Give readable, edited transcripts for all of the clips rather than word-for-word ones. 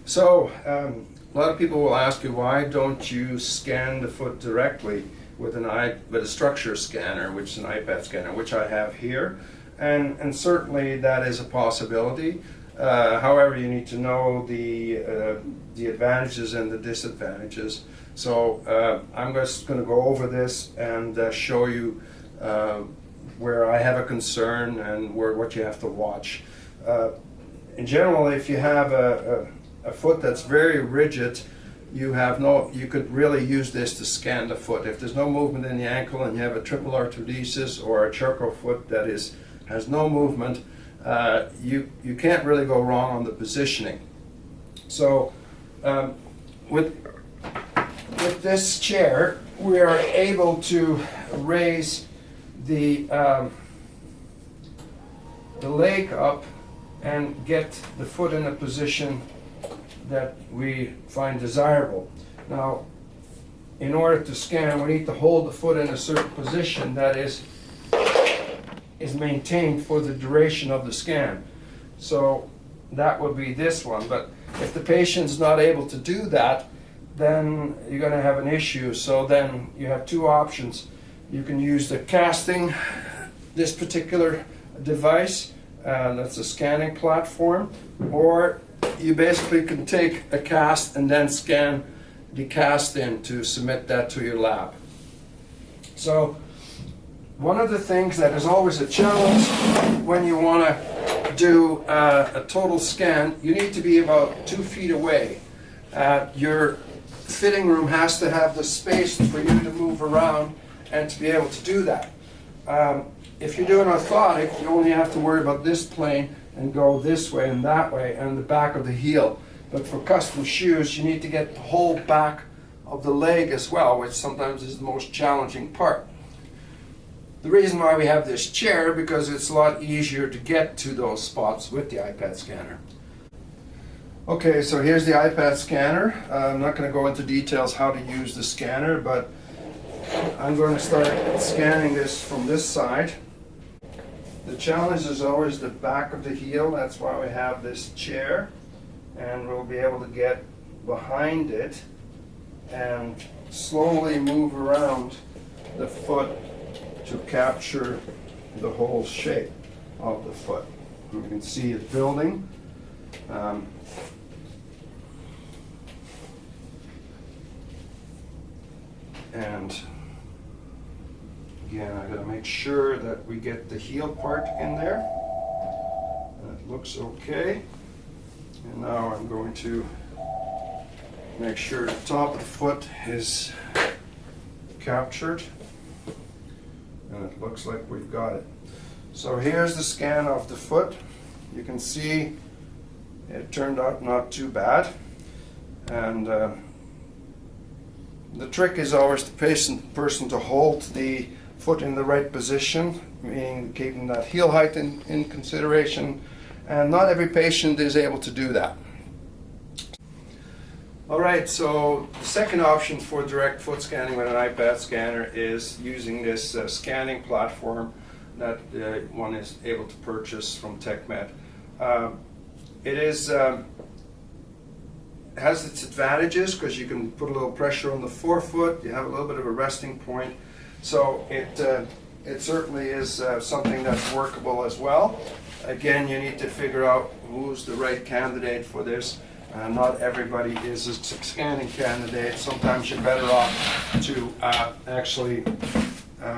So, a lot of people will ask you, why don't you scan the foot directly with a structure scanner, which is an iPad scanner, which I have here, and certainly that is a possibility. However, you need to know the advantages and the disadvantages. So I'm just going to go over this and show you where I have a concern and what you have to watch. In general, if you have a foot that's very rigid, you could really use this to scan the foot. If there's no movement in the ankle and you have a triple arthrodesis or a Charcot foot that has no movement, you can't really go wrong on the positioning. So with this chair, we are able to raise the leg up and get the foot in a position that we find desirable. Now, in order to scan, we need to hold the foot in a certain position that is maintained for the duration of the scan. So that would be this one. But if the patient's not able to do that, then you're going to have an issue. So then you have two options. You can use the casting, this particular device, that's a scanning platform, or you basically can take a cast and then scan the cast in to submit that to your lab. So one of the things that is always a challenge when you want to do a total scan, you need to be about 2 feet away. Your fitting room has to have the space for you to move around and to be able to do that. If you're doing orthotic, you only have to worry about this plane and go this way and that way and the back of the heel. But for custom shoes, you need to get the whole back of the leg as well, which sometimes is the most challenging part. The reason why we have this chair, because it's a lot easier to get to those spots with the iPad scanner. Okay, so here's the iPad scanner. I'm not going to go into details how to use the scanner, but I'm going to start scanning this from this side. The challenge is always the back of the heel. That's why we have this chair, and we'll be able to get behind it and slowly move around the foot to capture the whole shape of the foot. You can see it building. And again, I'm going to make sure that we get the heel part in there. That looks okay. And now I'm going to make sure the top of the foot is captured. And it looks like we've got it. So here's the scan of the foot. You can see it turned out not too bad. And the trick is always the person to hold the foot in the right position, meaning keeping that heel height in consideration, and not every patient is able to do that. Alright, so the second option for direct foot scanning with an iPad scanner is using this scanning platform that one is able to purchase from TechMed. It has its advantages because you can put a little pressure on the forefoot, you have a little bit of a resting point, so it certainly is something that's workable as well. Again, you need to figure out who's the right candidate for this. Not everybody is a scanning candidate. Sometimes you're better off to actually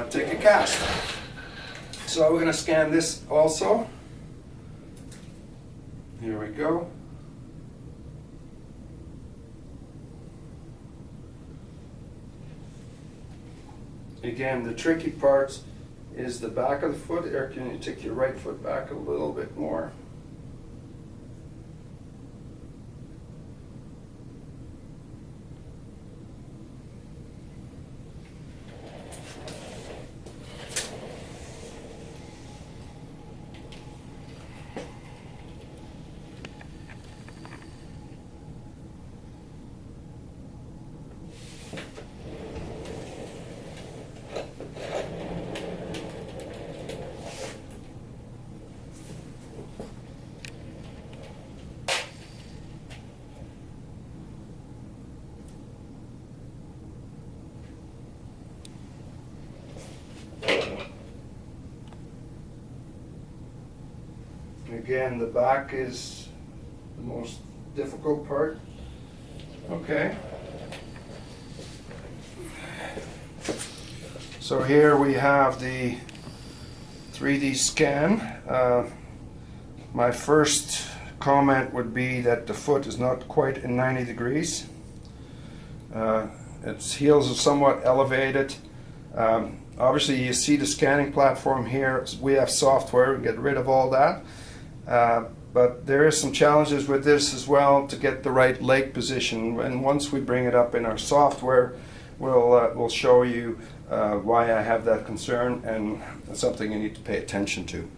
take a cast. So we're going to scan this also. Here we go. Again, the tricky part is the back of the foot. Or can you take your right foot back a little bit more? Again, the back is the most difficult part. Okay. So here we have the 3D scan. My first comment would be that the foot is not quite in 90 degrees. Its heels are somewhat elevated. Obviously you see the scanning platform here. We have software to get rid of all that. But there is some challenges with this as well to get the right leg position. And once we bring it up in our software, we'll show you why I have that concern, and it's something you need to pay attention to.